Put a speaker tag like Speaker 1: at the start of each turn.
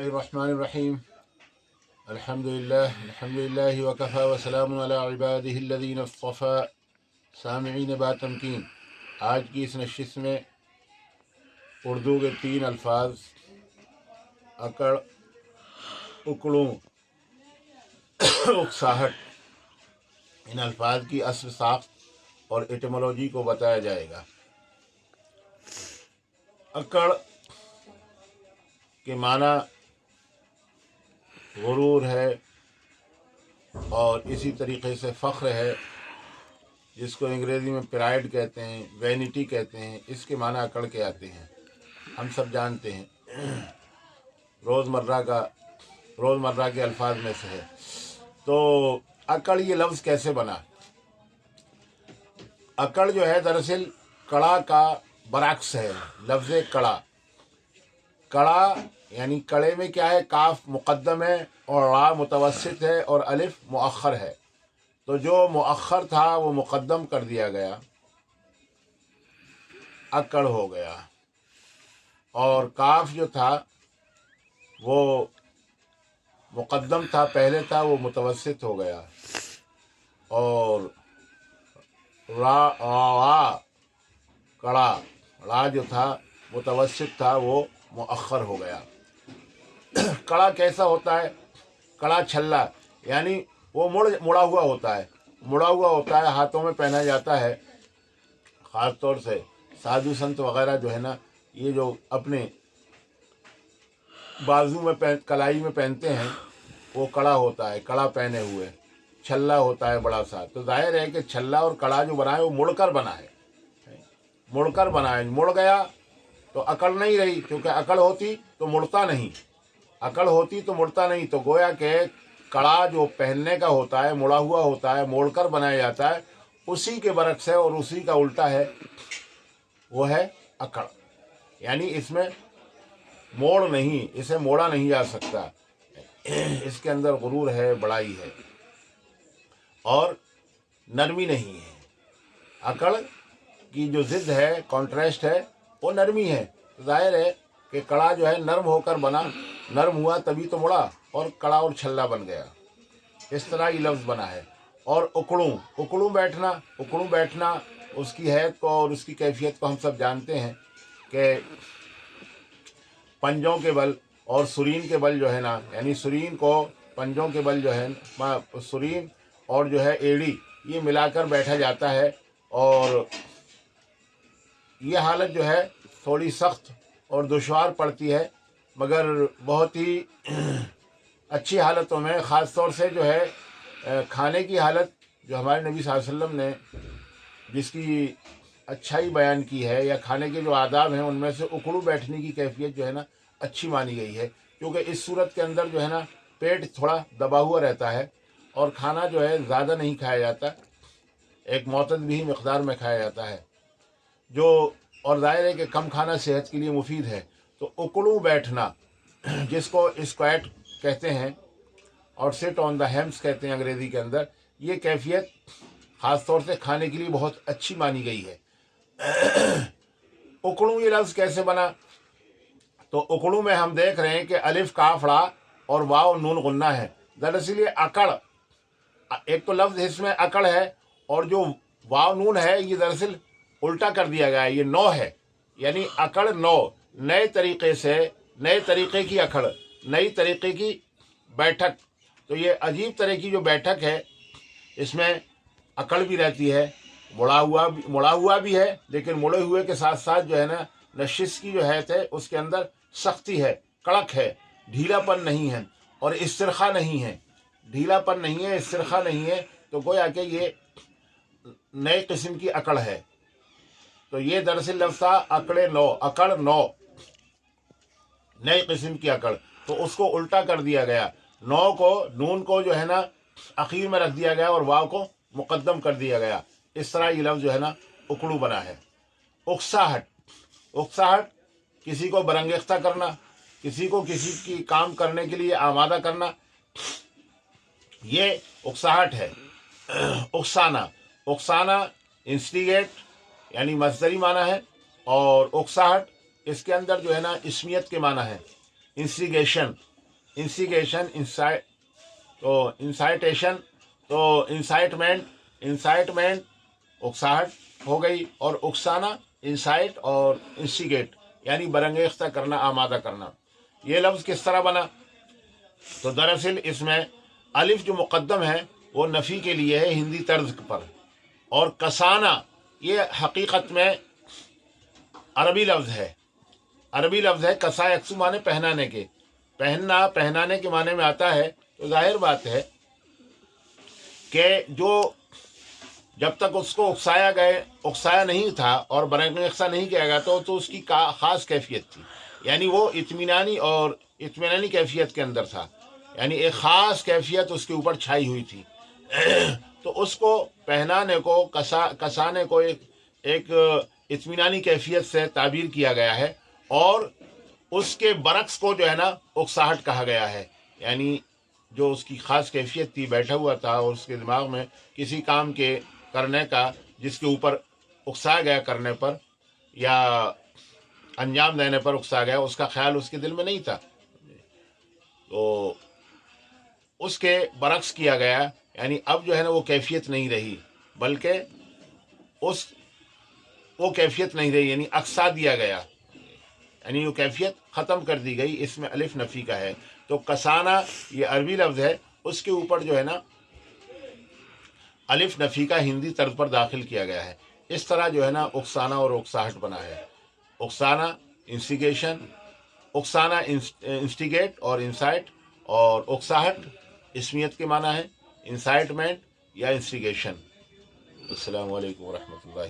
Speaker 1: बिस्मिल्लाहिर्रहमानिर्रहीम अल्हम्दुलिल्लाहि वकफ़ा वसलामुन अला इबादिहिल्लज़ीना इस्तफ़ा सामिईन बातमकीन। आज की इस नशिस्त में उर्दू के 3 अल्फाज अकड़, उकड़ू, उकसाहट, इन अल्फाज की अस्ल साख्त और एटमोलॉजी को बताया जाएगा। अकड़ के माना गुरूर है और इसी तरीक़े से फ़ख्र है, जिसको अंग्रेज़ी में प्राइड कहते हैं, वैनिटी कहते हैं। इसके माना अकड़ के आते हैं, हम सब जानते हैं, रोज़मर्रा के अल्फाज में से है। तो अकड़ ये लफ्ज़ कैसे बना? अकड़ जो है दरअसल कड़ा का बरअक्स है। लफ्ज़ कड़ा यानी कड़े में क्या है, काफ मुक़द्दम है और रा मुतवस्सित है और अलिफ मुअख्खर है। तो जो मुअख्खर था वो मुक़द्दम कर दिया गया, अकड़ हो गया। और काफ जो था वो मुक़द्दम था, पहले था, वो मुतवस्सित हो गया। और रा कड़ा जो था मुतवस्सित था, वो मुअख्खर हो गया। कड़ा कैसा होता है? कड़ा छल्ला यानी वो मुड़ा हुआ होता है, हाथों में पहना जाता है। ख़ास तौर से साधु संत वगैरह जो है ना, ये जो अपने बाजू में कलाई में पहनते हैं, वो कड़ा होता है, कड़ा पहने हुए। छल्ला होता है बड़ा सा। तो जाहिर है कि छल्ला और कड़ा जो बना है वो मुड़कर बना है, मुड़ गया तो अकड़ नहीं रही, क्योंकि अकड़ होती तो मुड़ता नहीं। तो गोया के कड़ा जो पहनने का होता है, मुड़ा हुआ होता है, मोड़कर बनाया जाता है, उसी के बरक्स है और उसी का उल्टा है, वो है अकड़। यानी इसमें इसे मोड़ा नहीं जा सकता। इसके अंदर गुरूर है, बड़ाई है और नरमी नहीं है। अकड़ की जो ज़िद है, कॉन्ट्रास्ट है, वो नरमी है। तो जाहिर है कि कड़ा जो है नरम होकर बना, नरम हुआ तभी तो मुड़ा और कड़ा और छल्ला बन गया। इस तरह ये लफ्ज़ बना है। और उकड़ू बैठना उसकी हैत को और उसकी कैफियत को हम सब जानते हैं कि पंजों के बल और सुरीन के बल जो है ना, यानी सुरीन को पंजों के बल जो है, सुरीन और जो है एड़ी, ये मिलाकर बैठा जाता है। और ये हालत जो है थोड़ी सख्त और दुश्वार पड़ती है, मगर बहुत ही अच्छी हालतों में, ख़ास तौर से जो है खाने की हालत, जो हमारे नबी सल्लल्लाहु अलैहि वसल्लम ने जिसकी अच्छाई बयान की है, या खाने के जो आदाब हैं, उनमें से उकड़ू बैठने की कैफियत जो है ना अच्छी मानी गई है। क्योंकि इस सूरत के अंदर जो है ना पेट थोड़ा दबा हुआ रहता है और खाना जो है ज़्यादा नहीं खाया जाता, एक मौतद भी मकदार में खाया जाता है और ज़ाहिर है कि कम खाना सेहत के लिए मुफीद है। तो उकड़ू बैठना, जिसको स्क्वैट कहते हैं और सिट ऑन द हेम्स कहते हैं अंग्रेज़ी के अंदर, ये कैफियत ख़ास तौर से खाने के लिए बहुत अच्छी मानी गई है। उकड़ू ये लफ्ज़ कैसे बना? तो उकड़ू में हम देख रहे हैं कि अलिफ काफ रा और वाव नून गुन्ना है। दरअसल ये अकड़, एक तो लफ्ज़ इसमें अकड़ है और जो वाव नून है ये दरअसल उल्टा कर दिया गया है, ये नौ है। यानी अकड़ नौ, नए तरीक़े की अकड़, नई तरीक़े की बैठक। तो ये अजीब तरह की जो बैठक है, इसमें अकड़ भी रहती है, मुड़ा हुआ भी है, लेकिन मुड़े हुए के साथ साथ जो है ना नशिश की जो हैत है उसके अंदर सख्ती है, कड़क है, ढीलापन नहीं है और इस्तिरखा नहीं है। ढीलापन नहीं है, इस्तिरखा नहीं है, तो गोया कि ये नए किस्म की अकड़ है। तो ये दरअसल लफ्ज़ था अकड़ नौ, नई किस्म की अकड़। तो उसको उल्टा कर दिया गया, नून को जो है ना आखिर में रख दिया गया और वाव को मुक़द्दम कर दिया गया। इस तरह ये लफ्ज़ जो है ना उकड़ू बना है। उकसाहट किसी को बरंगेख्ता करना, किसी की काम करने के लिए आमादा करना, ये उकसाहट है। उकसाना इंस्टिगेट यानी मस्दरी माना है, और उकसाहट इसके अंदर जो है ना इसमियत के माना है, इंस्टिगेशन। इंसिगेशन, तो इंसाइटेशन, तो इंसाइटमेंट उकसाहट हो गई, और उकसाना इंसाइट और इंस्टिगेट यानी बरंगेख्ता करना, आमादा करना। ये लफ्ज़ किस तरह बना? तो दरअसल इसमें अलिफ जो मुक़द्दम है वो नफ़ी के लिए है हिंदी तर्ज पर, और कसाना ये हकीकत में अरबी लफ्ज़ है। अरबी लफ्ज़ है। कसा यकसू माने पहनाने के, पहनना, पहनाने के माने में आता है। तो जाहिर बात है कि जो जब तक उसको उकसाया नहीं था और बरंगेख्ता नहीं किया गया तो उसकी ख़ास कैफियत थी, यानी वो इत्मीनानी कैफियत के अंदर था, यानी एक ख़ास कैफियत उसके ऊपर छाई हुई थी। तो उसको पहनाने को, कसाने को एक इत्मीनानी कैफियत से ताबीर किया गया है, और उसके बरक्स को जो है ना उकसाहट कहा गया है। यानी जो उसकी ख़ास कैफियत थी, बैठा हुआ था और उसके दिमाग में किसी काम के करने का जिसके ऊपर उकसाया गया करने पर या अंजाम देने पर उकसा गया, उसका ख्याल उसके दिल में नहीं था, तो उसके बरक्स किया गया। यानी अब जो है ना वो कैफियत नहीं रही, बल्कि वो कैफियत नहीं रही, यानी अक्सा दिया गया, यानी वो कैफियत ख़त्म कर दी गई। इसमें अलिफ नफ़ी का है। तो कसाना ये अरबी लफ्ज़ है, उसके ऊपर जो है ना अलिफ नफ़ी का हिंदी तर्ज पर दाखिल किया गया है। इस तरह जो है ना उकसाना और उकसाहट बना है। उकसाना इंस्टिगेशन, उकसाना इंस्टिगेट और इंसाइट, और उकसाहट इसमियत के माना है, इंसाइटमेंट या इंस्टिगेशन। अस्सलामु अलैकुम व रहमतुल्लाहि।